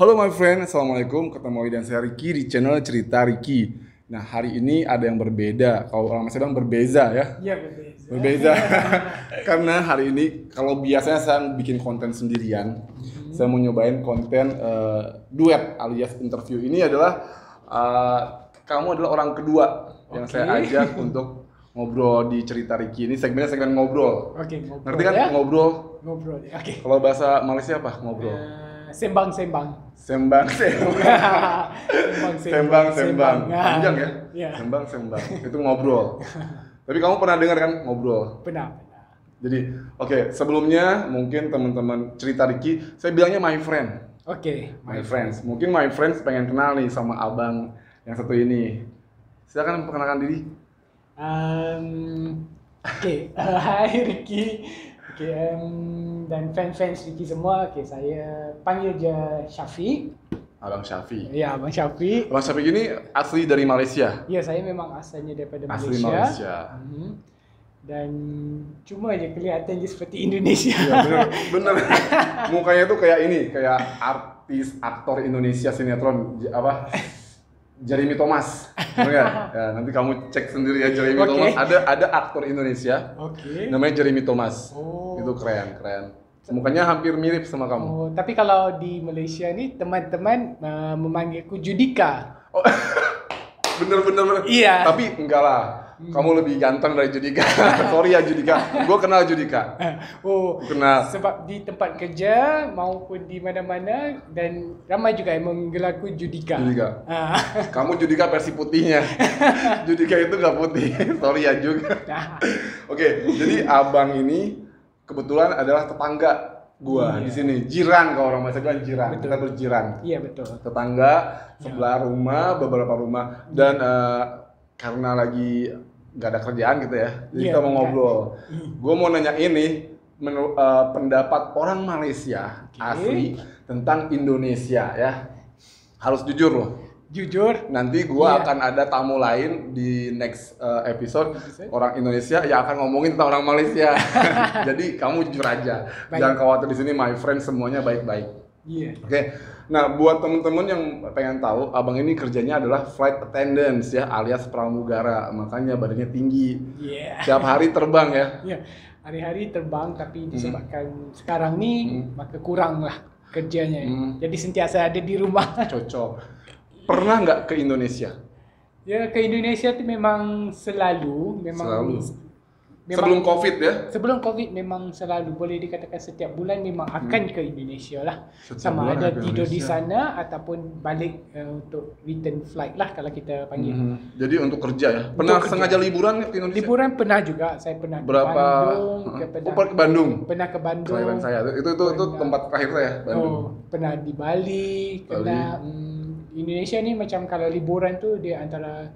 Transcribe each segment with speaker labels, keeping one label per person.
Speaker 1: Halo my friend, Assalamualaikum. Ketemu lagi dengan saya Ricky di channel Cerita Ricky. Nah, hari ini ada yang berbeda. Kalau orang masih bilang berbeza ya.
Speaker 2: Iya, berbeza.
Speaker 1: Berbeza. Karena hari ini kalau biasanya saya bikin konten sendirian, saya mau nyobain konten duet alias interview. Ini adalah kamu adalah orang kedua yang saya ajak untuk ngobrol di Cerita Ricky. Ini segmennya segmen ngobrol.
Speaker 2: Oke, ngobrol.
Speaker 1: Ngerti kan
Speaker 2: ya?
Speaker 1: ngobrol?
Speaker 2: Ngobrol. Oke.
Speaker 1: Kalau bahasa Malaysia apa ngobrol?
Speaker 2: Sembang-sembang.
Speaker 1: Sembang.
Speaker 2: Sembang.
Speaker 1: Panjang ya?
Speaker 2: Iya.
Speaker 1: Sembang. Itu ngobrol. Tapi kamu pernah dengar kan ngobrol?
Speaker 2: Pernah.
Speaker 1: Jadi, oke, sebelumnya mungkin teman-teman Cerita Ricky, saya bilangnya my friend.
Speaker 2: Oke.
Speaker 1: My friends. Mungkin my friends pengen kenal nih sama abang yang satu ini. Silakan perkenalkan diri.
Speaker 2: Oke. Hai Ricky. Oke, dan fans Ricky semua. Oke, saya panggil je Syafiq.
Speaker 1: Abang Syafiq.
Speaker 2: Ya, Abang Syafiq.
Speaker 1: Abang Syafiq ini asli dari Malaysia.
Speaker 2: Ya, saya memang asalnya daripada
Speaker 1: Asli
Speaker 2: Malaysia.
Speaker 1: Malaysia.
Speaker 2: Dan cuma aja kelihatan je seperti Indonesia.
Speaker 1: Iya bener. Mukanya tuh kayak ini, kayak artis aktor Indonesia sinetron apa? Jeremy Thomas, bener nggak? Ya, nanti kamu cek sendiri ya Jeremy Thomas. Ada aktor Indonesia, namanya Jeremy Thomas. Itu keren. Mukanya hampir mirip sama kamu.
Speaker 2: Tapi kalau di Malaysia nih teman-teman memanggilku Judika.
Speaker 1: Oh, bener.
Speaker 2: Iya.
Speaker 1: Tapi enggak lah. Kamu lebih ganteng dari Judika. Sorry ya Judika. Gue kenal Judika. Kenal.
Speaker 2: Sebab di tempat kerja maupun di mana-mana dan ramai juga yang menggelarku Judika.
Speaker 1: Kamu Judika versi putihnya. Judika itu nggak putih. Sorry ya juga. Oke, jadi abang ini kebetulan adalah tetangga gua di sini. Jiran kalau orang Malaysia bilang jiran.
Speaker 2: Betul.
Speaker 1: Kita berjiran.
Speaker 2: Iya betul.
Speaker 1: Tetangga sebelah rumah, beberapa rumah dan karena lagi nggak ada kerjaan gitu ya, jadi kita mau ngobrol. Gue mau nanya ini pendapat orang Malaysia asli tentang Indonesia ya. Harus jujur loh.
Speaker 2: Jujur.
Speaker 1: Nanti gue akan ada tamu lain di next episode orang Indonesia yang akan ngomongin tentang orang Malaysia. Jadi kamu jujur aja. Jangan khawatir, di sini my friend semuanya baik-baik.
Speaker 2: Iya.
Speaker 1: Oke. Nah, buat temen-temen yang pengen tahu, abang ini kerjanya adalah flight attendants ya, alias pramugara. Makanya badannya tinggi. Tiap hari terbang ya.
Speaker 2: Iya. Hari-hari terbang, tapi disebabkan sekarang nih maka kurang lah kerjanya. Jadi sentiasa ada di rumah.
Speaker 1: Cocok. Pernah nggak ke Indonesia?
Speaker 2: Ya, ke Indonesia tuh memang selalu.
Speaker 1: Sebelum COVID ya?
Speaker 2: Sebelum COVID memang selalu, boleh dikatakan setiap bulan memang akan ke Indonesia lah. Sama ada tidur di sana ataupun balik untuk return flight lah kalau kita panggil.
Speaker 1: Jadi untuk kerja ya? Pernah sengaja liburan ke Indonesia?
Speaker 2: Liburan pernah juga, saya pernah
Speaker 1: ke Bandung. Ke Bandung?
Speaker 2: Pernah ke Bandung.
Speaker 1: Kelahiran saya, itu tempat terakhir saya, Bandung.
Speaker 2: Pernah di Bali, kena Indonesia ni macam kalau liburan tu dia antara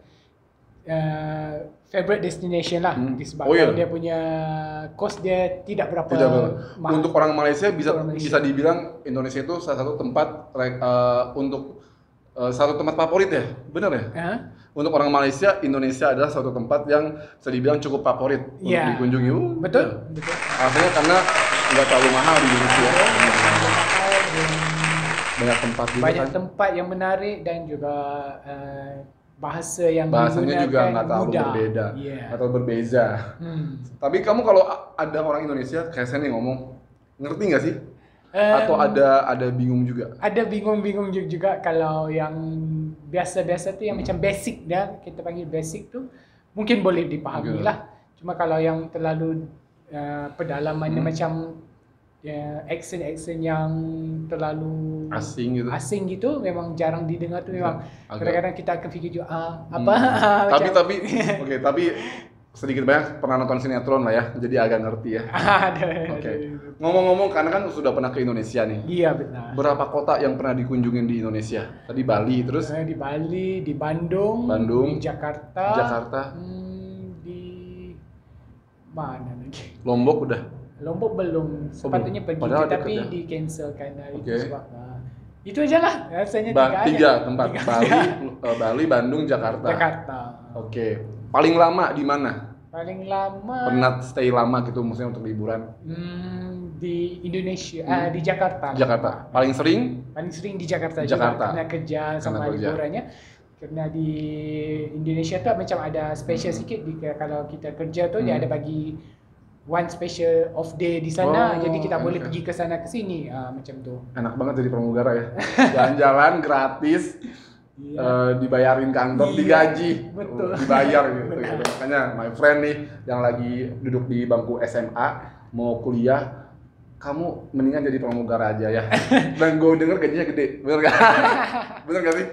Speaker 2: favorite destination lah disebabkan dia punya cost dia tidak berapa mahal.
Speaker 1: Untuk orang Malaysia bisa dibilang Indonesia itu salah satu tempat untuk satu tempat favorit ya, benar ya? Untuk orang Malaysia, Indonesia adalah suatu tempat yang bisa dibilang cukup favorit untuk dikunjungi.
Speaker 2: Betul.
Speaker 1: Alasannya karena nggak terlalu mahal di Indonesia. Banyak tempat juga
Speaker 2: banyak tempat yang menarik dan juga bahasanya juga
Speaker 1: nggak terlalu berbeda atau berbeza. Tapi kamu kalau ada orang Indonesia kayak saya nih ngomong, ngerti nggak sih? Atau ada bingung juga?
Speaker 2: Ada bingung juga kalau yang biasa-biasa tuh yang macam basic dah, kita panggil basic tuh mungkin boleh dipahami lah. Cuma kalau yang terlalu pedalaman macam accent yang terlalu asing gitu memang jarang didengar tuh, memang kadang-kadang kita akan fikir juga
Speaker 1: tapi sedikit banyak pernah nonton sinetron lah ya, jadi agak ngerti ya. Ngomong-ngomong, karena kan sudah pernah ke Indonesia nih.
Speaker 2: Iya benar.
Speaker 1: Berapa kota yang pernah dikunjungin di Indonesia? Tadi Bali, terus?
Speaker 2: Di Bali, di Bandung, di Jakarta, di mana lagi?
Speaker 1: Lombok udah?
Speaker 2: Lombok belum, sepatutnya pergi tapi di cancelkan itu sebab itu aja lah rasanya.
Speaker 1: Tiga tempat. Bali, Bandung, Jakarta. Oke. Paling lama di mana?
Speaker 2: Paling lama
Speaker 1: pernah stay lama gitu maksudnya untuk liburan?
Speaker 2: di Indonesia, di Jakarta.
Speaker 1: Jakarta. Paling sering?
Speaker 2: Paling sering di Jakarta,
Speaker 1: Jakarta.
Speaker 2: juga karena kerja sama liburannya. Karena di Indonesia tuh macam ada special sikit kalau kita kerja tuh dia ada bagi one special off day di sana, jadi kita boleh pergi ke sana ke sini, macam tuh.
Speaker 1: Enak banget jadi pramugara ya. Jalan-jalan gratis. Dibayarin kantor, digaji,
Speaker 2: betul.
Speaker 1: Dibayar gitu. Makanya my friend nih yang lagi duduk di bangku SMA mau kuliah, kamu mendingan jadi pramugara aja ya. Dan gue denger gajinya gede, bener gak? Bener gak sih?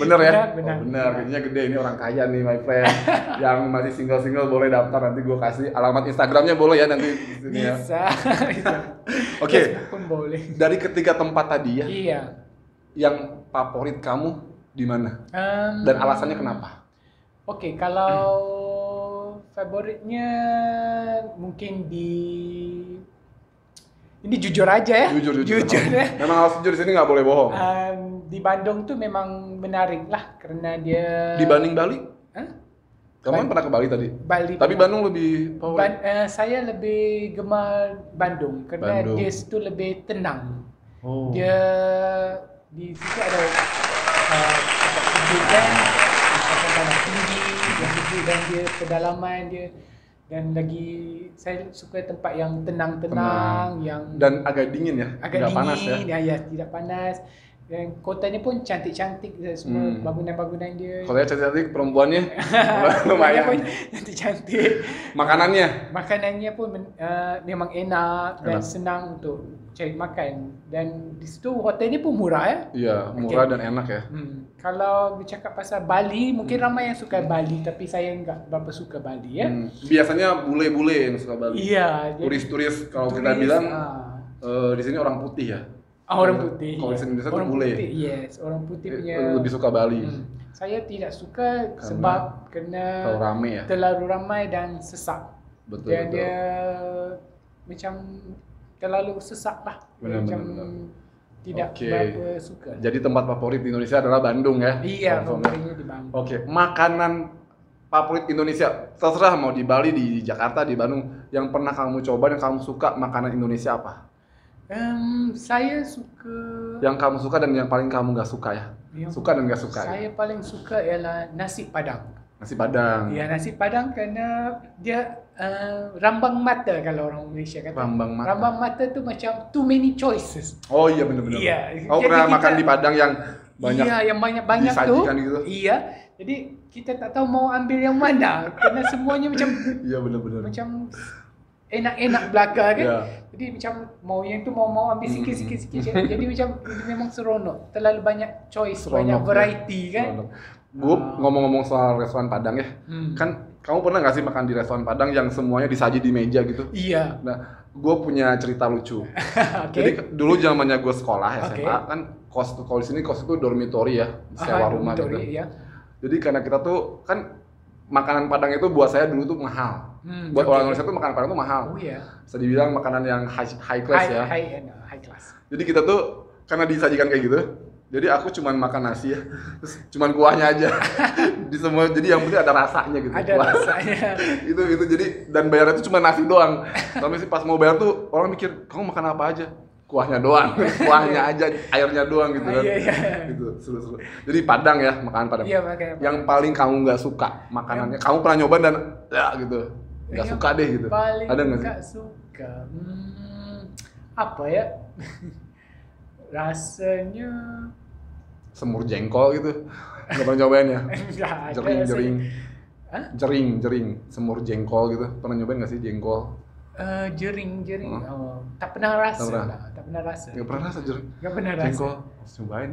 Speaker 1: Bener ya? Bener, gajinya gede. Ini orang kaya nih my friend. Yang masih single boleh daftar, nanti gue kasih alamat Instagramnya boleh ya nanti di sini ya.
Speaker 2: Bisa.
Speaker 1: Oke.
Speaker 2: Boleh.
Speaker 1: Dari ketiga tempat tadi ya.
Speaker 2: Iya.
Speaker 1: Yang favorit kamu di mana? Dan alasannya kenapa?
Speaker 2: Oke, kalau favoritnya mungkin ini jujur aja ya.
Speaker 1: Jujur
Speaker 2: ya.
Speaker 1: Memang harus jujur, di sini nggak boleh bohong.
Speaker 2: Di Bandung tuh memang menarik lah karena dia.
Speaker 1: Dibanding Bali? Kamu kan pernah ke Bali tadi.
Speaker 2: Bali.
Speaker 1: Tapi Bandung lebih favorit.
Speaker 2: Saya lebih gemar Bandung karena dia situ lebih tenang. Dia di situ ada kesejukan, suasana tinggi, yang sejuk dan dia pedalaman dia, dan lagi saya suka tempat yang tenang, yang
Speaker 1: dan agak dingin ya,
Speaker 2: agak
Speaker 1: tidak
Speaker 2: dingin,
Speaker 1: panas ya.
Speaker 2: Tidak panas. Dan kotanya pun cantik-cantik semua bangunan-bangunan dia.
Speaker 1: Kotanya cantik, perempuannya lumayan
Speaker 2: pun cantik-cantik.
Speaker 1: Makanannya
Speaker 2: pun memang enak dan senang untuk cari makan. Dan di situ hotelnya pun murah ya.
Speaker 1: Iya, murah dan enak ya.
Speaker 2: Kalau bercakap pasal Bali, mungkin ramai yang suka Bali, tapi saya nggak berapa suka Bali ya.
Speaker 1: Biasanya bule-bule yang suka Bali.
Speaker 2: Iya.
Speaker 1: Turis-turis kalau kita bilang di sini orang putih ya.
Speaker 2: Orang putih.
Speaker 1: Kalau di Indonesia tuh bule.
Speaker 2: Yes, orang putih punya.
Speaker 1: Lebih suka Bali.
Speaker 2: Saya tidak suka sebab kena terlalu ramai dan sesak.
Speaker 1: Betul.
Speaker 2: Dan dia macam terlalu sesak lah. Macam tidak berapa suka.
Speaker 1: Jadi tempat favorit di Indonesia adalah Bandung ya?
Speaker 2: Iya, favoritnya di Bandung.
Speaker 1: Oke, makanan favorit Indonesia, terserah mau di Bali, di Jakarta, di Bandung, yang pernah kamu coba dan kamu suka makanan Indonesia apa?
Speaker 2: Saya suka.
Speaker 1: Yang kamu suka dan yang paling kamu nggak suka ya? Suka dan nggak suka.
Speaker 2: Saya paling suka ialah nasi Padang.
Speaker 1: Nasi Padang.
Speaker 2: Ya, nasi Padang karena dia rambang mata kalau orang Malaysia kata. Rambang mata tu macam too many choices.
Speaker 1: Oh iya benar-benar.
Speaker 2: Iya.
Speaker 1: Pernah makan di Padang yang banyak.
Speaker 2: Iya, yang banyak-banyak tu.
Speaker 1: Gitu.
Speaker 2: Iya. Jadi kita tak tahu mau ambil yang mana karena semuanya macam.
Speaker 1: Iya benar-benar.
Speaker 2: Macam enak-enak belaka kan.
Speaker 1: Yeah.
Speaker 2: Jadi macam mau yang tu mau ambil sikit-sikit. Jadi macam memang seronok. Terlalu banyak choice, banyak variety kan.
Speaker 1: Ngomong-ngomong soal restoran Padang ya. Kan kamu pernah nggak sih makan di restoran Padang yang semuanya disaji di meja gitu?
Speaker 2: Iya.
Speaker 1: Nah, gue punya cerita lucu. Jadi dulu zamannya gue sekolah SMA kan kos tuh, kalau di sini kos itu dormitory ya, sewa rumah gitu.
Speaker 2: Iya.
Speaker 1: Jadi karena kita tuh kan makanan Padang itu buat saya dulu tuh mahal. Buat orang Indonesia tuh makanan Padang tuh mahal.
Speaker 2: Oh iya.
Speaker 1: Bisa dibilang makanan yang high class ya.
Speaker 2: High class.
Speaker 1: Jadi kita tuh karena disajikan kayak gitu, jadi aku cuman makan nasi ya, terus cuman kuahnya aja. Di semua, jadi yang penting ada rasanya gitu.
Speaker 2: Ada rasanya.
Speaker 1: itu jadi, dan bayarnya tuh cuma nasi doang. Tapi sih pas mau bayar tuh orang mikir, kamu makan apa aja? Kuahnya doang, kuahnya aja, airnya doang gitu kan.
Speaker 2: Iya.
Speaker 1: Gitu, seru-seru. Jadi Padang ya, makanan Padang.
Speaker 2: Iya, makanan.
Speaker 1: Yang paling kamu nggak suka makanannya, kamu pernah nyoba dan ya gitu, nggak suka deh gitu. Ada nggak sih?
Speaker 2: Nggak suka. Apa ya? Rasanya
Speaker 1: semur jengkol gitu. Nggak pernah nyobain ya? Jering, semur jengkol gitu. Pernah nyobain nggak sih jengkol?
Speaker 2: Jering. Tak pernah rasa.
Speaker 1: Nggak pernah rasa jering.
Speaker 2: Nggak pernah rasa.
Speaker 1: Jengkol, harus nyobain.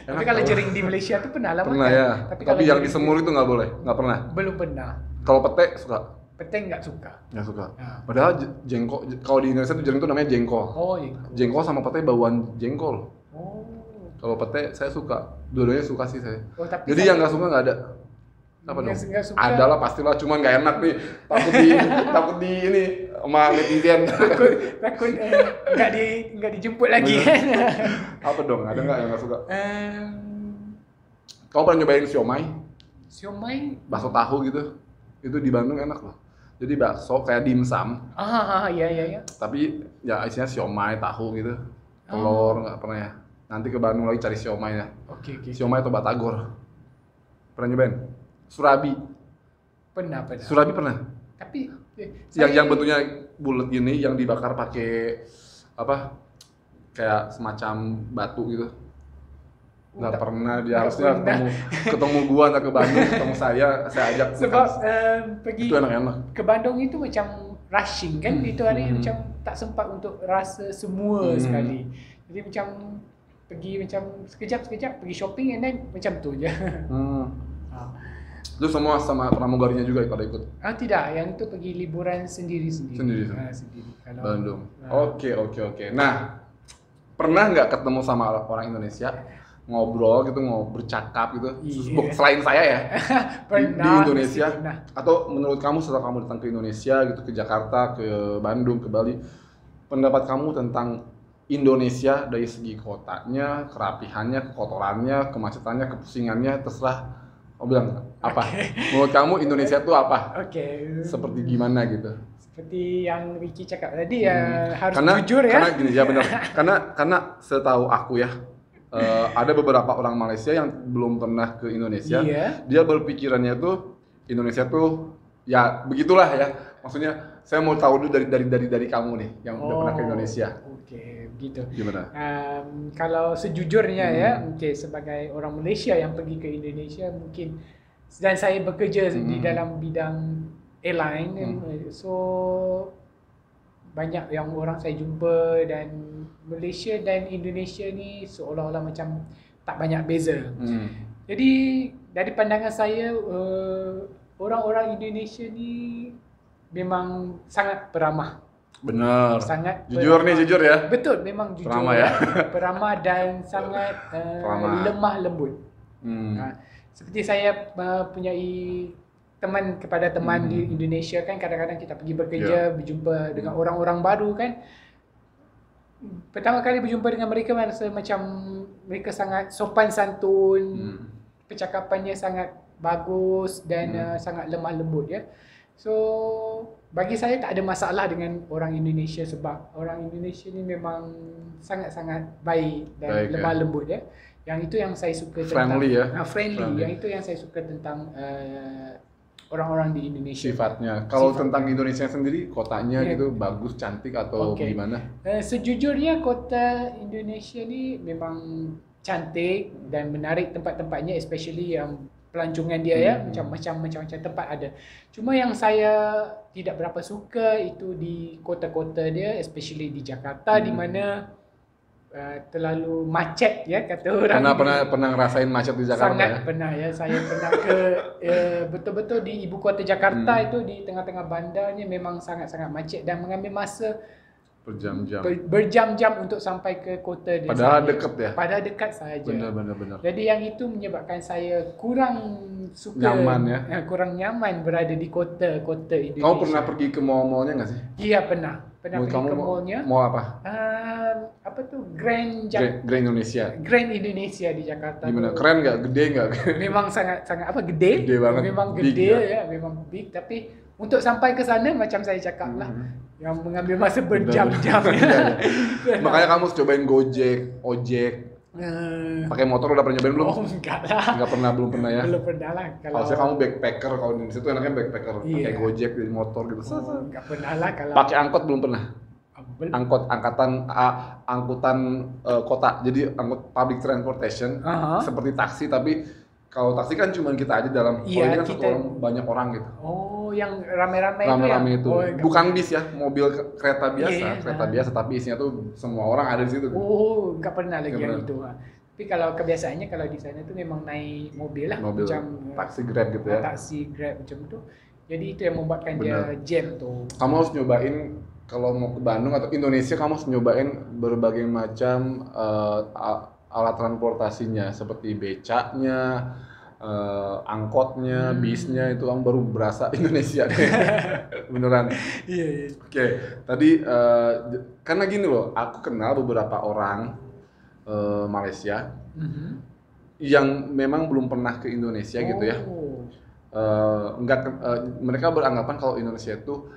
Speaker 2: Tapi kalau jering di Malaysia tuh pernah lah makan.
Speaker 1: Pernah ya. Tapi yang di semur itu nggak boleh, nggak pernah.
Speaker 2: Belum pernah.
Speaker 1: Kalau pete suka?
Speaker 2: Pete nggak suka.
Speaker 1: Nggak suka. Padahal jengkol, kalau di Indonesia tuh jering itu namanya jengkol.
Speaker 2: Oh jengkol.
Speaker 1: Jengkol sama pete bauan jengkol.
Speaker 2: Oh.
Speaker 1: Kalau pete saya suka, dua-duanya suka sih saya.
Speaker 2: Oh, tapi
Speaker 1: jadi yang nggak suka nggak ada. Apa dong? Ada lah pastilah, cuman nggak enak nih. Takut di ini sama netizen.
Speaker 2: Takut nggak dijemput lagi.
Speaker 1: Apa dong? Ada nggak yang nggak suka? Kamu pernah nyobain siomay?
Speaker 2: Siomay?
Speaker 1: Bakso tahu gitu. Itu di Bandung enak loh. Jadi bakso kayak dimsum,
Speaker 2: Iya.
Speaker 1: tapi ya isinya siomay, tahu gitu, telur nggak pernah ya. Nanti ke Bandung lagi cari siomay ya.
Speaker 2: Oke.
Speaker 1: Siomay atau batagor. Pernah nyobain? Surabi.
Speaker 2: Pernah.
Speaker 1: Surabi pernah?
Speaker 2: Tapi
Speaker 1: Yang bentuknya bulat gini, yang dibakar pakai apa? Kayak semacam batu gitu. Nggak pernah, dia harusnya ketemu gua nggak ke Bandung, ketemu saya ajak
Speaker 2: sebab pergi
Speaker 1: itu enak-enak.
Speaker 2: ke Bandung itu macam rushing kan, itu hari macam tak sempat untuk rasa semua sekali. Jadi macam pergi macam sekejap pergi shopping and then macam tu je.
Speaker 1: Itu semua sama pramugarinya juga pada ikut?
Speaker 2: Tidak, yang itu pergi liburan sendiri.
Speaker 1: Sendiri.
Speaker 2: Kalau
Speaker 1: Bandung. Oke. Nah, pernah nggak ketemu sama orang Indonesia, ngobrol gitu, bercakap gitu, selain saya ya, di Indonesia, atau menurut kamu setelah kamu datang ke Indonesia gitu, ke Jakarta, ke Bandung, ke Bali, pendapat kamu tentang Indonesia dari segi kotanya, kerapihannya, kekotorannya, kemacetannya, kepusingannya, terserah. Kamu bilang apa? Menurut kamu Indonesia itu apa? Seperti gimana gitu?
Speaker 2: Seperti yang Ricky cakap tadi ya, harus jujur ya.
Speaker 1: Karena gini ya benar. Karena setahu aku ya, ada beberapa orang Malaysia yang belum pernah ke Indonesia. Dia berpikirannya tuh Indonesia tuh ya begitulah ya. Maksudnya saya mau tahu dulu dari kamu nih yang udah pernah ke Indonesia.
Speaker 2: Oke, begitu.
Speaker 1: Gimana?
Speaker 2: Kalau sejujurnya ya, sebagai orang Malaysia yang pergi ke Indonesia mungkin, dan saya bekerja di dalam bidang airline, so banyak yang orang saya jumpa, dan Malaysia dan Indonesia ni seolah-olah macam tak banyak beza. Jadi dari pandangan saya, orang-orang Indonesia ni memang sangat peramah.
Speaker 1: Benar.
Speaker 2: Sangat
Speaker 1: jujur
Speaker 2: peramah.
Speaker 1: Jujur ya.
Speaker 2: Betul, memang jujur.
Speaker 1: Peramah ya.
Speaker 2: Peramah dan sangat lemah lembut. Seperti saya punyai teman kepada teman di Indonesia kan, kadang-kadang kita pergi bekerja, berjumpa dengan orang-orang baru kan. Pertama kali berjumpa dengan mereka, merasa macam mereka sangat sopan santun, percakapannya sangat bagus dan sangat lemah lembut ya. So bagi saya tak ada masalah dengan orang Indonesia, sebab orang Indonesia ni memang sangat-sangat baik dan lemah lembut ya. Yang itu yang saya suka tentang friendly. Yang itu yang saya suka tentang orang-orang di Indonesia.
Speaker 1: Sifatnya. Kalau tentang Indonesia sendiri, kotanya gitu bagus, cantik atau gimana?
Speaker 2: Sejujurnya kota Indonesia ni memang cantik dan menarik tempat-tempatnya, especially yang pelancongan dia ya, macam-macam tempat ada. Cuma yang saya tidak berapa suka itu di kota-kota dia, especially di Jakarta, di mana terlalu macet ya, kata orang.
Speaker 1: Pernah ngerasain macet di Jakarta?
Speaker 2: Sangat pernah ya. Saya pernah ke betul-betul di ibu kota Jakarta, itu di tengah-tengah bandarnya memang sangat-sangat macet dan mengambil masa berjam-jam untuk sampai ke kota dia.
Speaker 1: Padahal dekat ya?
Speaker 2: Padahal dekat sahaja.
Speaker 1: Benar.
Speaker 2: Jadi yang itu menyebabkan saya kurang suka, kurang nyaman berada di kota-kota Indonesia.
Speaker 1: Kamu pernah pergi ke mall-mallnya nggak sih?
Speaker 2: Iya pernah pergi ke mallnya.
Speaker 1: Mall apa?
Speaker 2: Apa tuh? Grand
Speaker 1: Indonesia.
Speaker 2: Grand Indonesia di Jakarta.
Speaker 1: Gimana? Keren nggak? Gede nggak?
Speaker 2: Memang sangat apa, gede?
Speaker 1: Gede banget.
Speaker 2: Memang gede ya, memang big. Tapi untuk sampai ke sana macam saya cakap lah, yang mengambil masa berjam-jam.
Speaker 1: Makanya kamu harus cobain Gojek, ojek. Pakai motor udah pernah nyobain belum?
Speaker 2: Enggak lah.
Speaker 1: Belum pernah ya?
Speaker 2: Belum pernah lah.
Speaker 1: Kalau kamu backpacker, kalau di situ enaknya backpacker, pakai Gojek di motor gitu.
Speaker 2: Enggak pernah lah kalau.
Speaker 1: Pakai angkot belum pernah? Angkutan kota. Jadi angkut public transportation, seperti taksi, tapi kalau taksi kan cuma kita aja dalam. Kalau ini kan satu orang, banyak orang gitu.
Speaker 2: Oh, yang rame-rame
Speaker 1: itu. Bukan bis ya, mobil kereta biasa, biasa tapi isinya tuh semua orang ada di situ.
Speaker 2: Oh, enggak pernah lagi yang itu. Tapi kalau kebiasaannya kalau di sana tuh memang naik mobil lah, macam
Speaker 1: taksi Grab gitu ya.
Speaker 2: Taksi Grab macam itu. Jadi itu yang membuatkan dia jam tuh.
Speaker 1: Kamu harus nyobain kalau mau ke Bandung atau Indonesia, kamu harus nyobain berbagai macam alat transportasinya, seperti becaknya, angkotnya, bisnya, itu kamu baru berasa Indonesia deh. Beneran.
Speaker 2: Iya.
Speaker 1: Oke, tadi karena gini loh, aku kenal beberapa orang Malaysia yang memang belum pernah ke Indonesia gitu ya. mereka beranggapan kalau Indonesia itu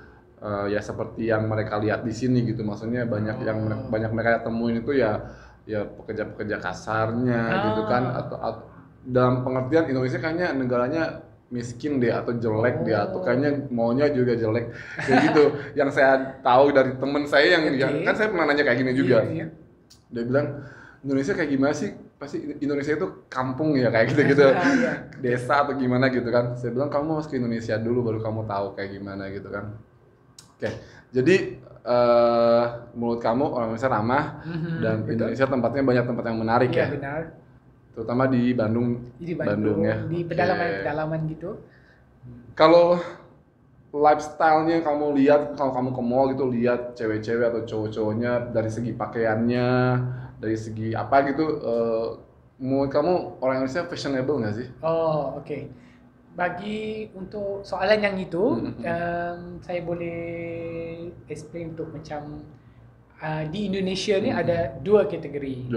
Speaker 1: ya seperti yang mereka lihat di sini gitu. Maksudnya banyak mereka temuin itu ya pekerja-pekerja kasarnya gitu kan, atau dalam pengertian Indonesia kayaknya negaranya miskin deh atau jelek deh atau kayaknya maunya juga jelek kayak gitu. Yang saya tahu dari temen saya yang kan saya pernah nanya kayak gini juga. Dia bilang Indonesia kayak gimana sih? Pasti Indonesia itu kampung ya kayak gitu-gitu. Desa atau gimana gitu kan. Saya bilang kamu harus ke Indonesia dulu baru kamu tahu kayak gimana gitu kan. Oke. Jadi menurut kamu orang Indonesia ramah dan betul. Indonesia tempatnya banyak tempat yang menarik ya.
Speaker 2: Benar.
Speaker 1: Terutama di Bandung.
Speaker 2: Di Bandung ya. Di pedalaman gitu.
Speaker 1: Kalau lifestyle-nya kamu lihat, kalau kamu ke mall gitu lihat cewek-cewek atau cowok-cowoknya dari segi pakaiannya, dari segi apa gitu, menurut kamu orang Indonesia fashionable nggak sih?
Speaker 2: Oh, oke. Bagi untuk soalan yang itu, saya boleh explain untuk macam di Indonesia ni ada dua kategori.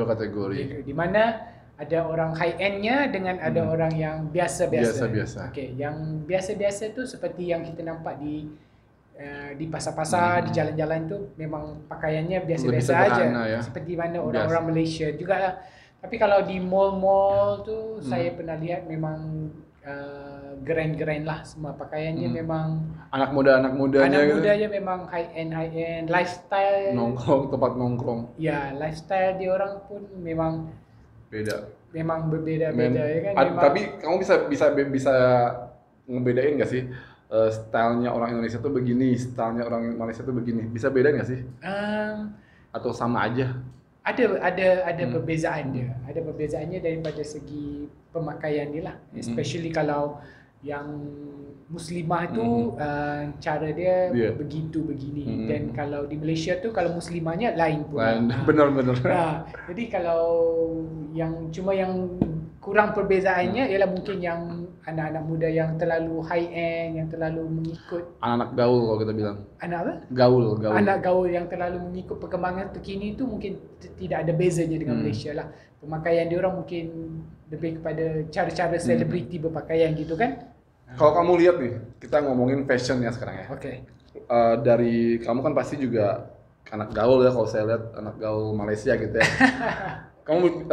Speaker 2: Di mana ada orang high end-nya dengan ada orang yang biasa-biasa. Okey, yang biasa-biasa tu seperti yang kita nampak di pasar-pasar, di jalan-jalan tu memang pakaiannya biasa-biasa aja. Ya? Seperti mana orang-orang Malaysia jugalah. Tapi kalau di mall-mall tu saya pernah lihat memang grand-grand lah semua pakaiannya memang
Speaker 1: anak mudanya
Speaker 2: gitu. Memang high end lifestyle,
Speaker 1: tempat nongkrong.
Speaker 2: Ya, lifestyle dia orang pun memang memang berbeza-beza ya kan.
Speaker 1: Tapi kamu bisa ngebedain nggak sih stylenya orang Indonesia tuh begini, stylenya orang Malaysia tuh begini, bisa beda nggak sih? Atau sama aja?
Speaker 2: Ada perbezaannya daripada segi pemakaian ni lah, especially kalau yang Muslimah tu cara dia begini dan kalau di Malaysia tu kalau Muslimahnya lain pula.
Speaker 1: Benar.
Speaker 2: Jadi kalau yang kurang perbezaannya ialah mungkin yang anak-anak muda yang terlalu high end, yang terlalu mengikut
Speaker 1: anak gaul kalau kita bilang.
Speaker 2: Anak apa?
Speaker 1: Gaul.
Speaker 2: Anak gaul yang terlalu mengikut perkembangan terkini tu mungkin tidak ada bezanya dengan Malaysia lah. Pemakaian dia orang mungkin lebih kepada cara-cara selebriti berpakaian gitu kan.
Speaker 1: Kalau kamu lihat nih, kita ngomongin fashion ya sekarang ya.
Speaker 2: Oke.
Speaker 1: Dari kamu kan pasti juga anak gaul ya, kalau saya lihat anak gaul Malaysia gitu ya. Kamu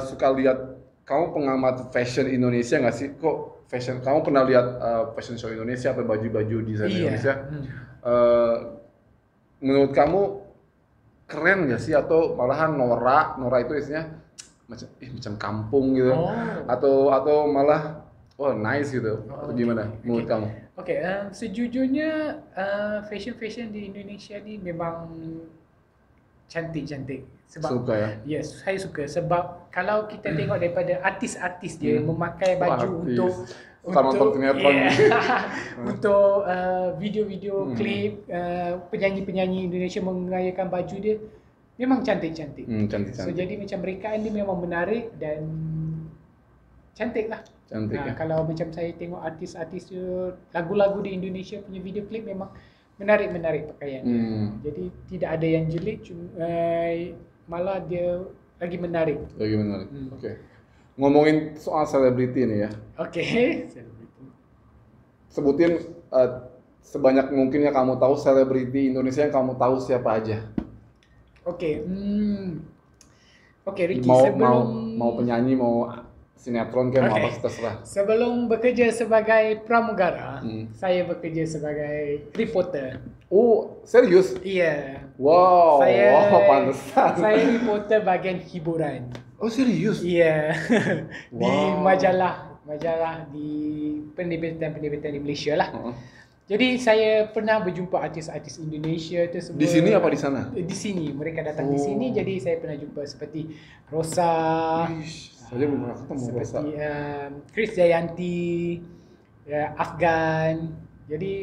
Speaker 1: suka lihat, kamu pengamat fashion Indonesia nggak sih? Kok fashion, kamu pernah lihat fashion show Indonesia atau baju-baju desain Indonesia? Menurut kamu keren nggak sih atau malahan Nora itu isinya macam kampung gitu, atau malah nice gitu, atau gimana menurut kamu?
Speaker 2: Sejujurnya fashion di Indonesia ni memang cantik. Sebab
Speaker 1: suka ya?
Speaker 2: Yes, saya suka sebab kalau kita tengok daripada artis-artis dia memakai baju untuk untuk video-video klip, penyanyi-penyanyi Indonesia mengayakan baju dia memang cantik-cantik. So jadi macam rekaan dia memang menarik dan cantik lah. Kalau macam saya tengok artis-artis lagu-lagu di Indonesia punya video klip memang menarik pakaian. Jadi tidak ada yang jelek, malah dia lagi menarik.
Speaker 1: Oke. Ngomongin soal selebriti nih ya. Sebutin sebanyak mungkinnya kamu tahu selebriti Indonesia yang kamu tahu siapa aja. Ricky, mau penyanyi, mau sinetron kayak apa terserah.
Speaker 2: Sebelum bekerja sebagai pramugara, saya bekerja sebagai reporter.
Speaker 1: Oh, serius?
Speaker 2: Iya.
Speaker 1: Wow, pantesan.
Speaker 2: Saya reporter bagian hiburan.
Speaker 1: Oh, serius?
Speaker 2: Iya. Di majalah di penerbitan di Malaysia lah. Jadi saya pernah berjumpa artis-artis Indonesia tersebut.
Speaker 1: Di sini apa di sana?
Speaker 2: Di sini, mereka datang di sini, jadi saya pernah jumpa seperti Rosa.
Speaker 1: Saya belum pernah ketemu
Speaker 2: seperti Chris Dayanti, Afgan. Jadi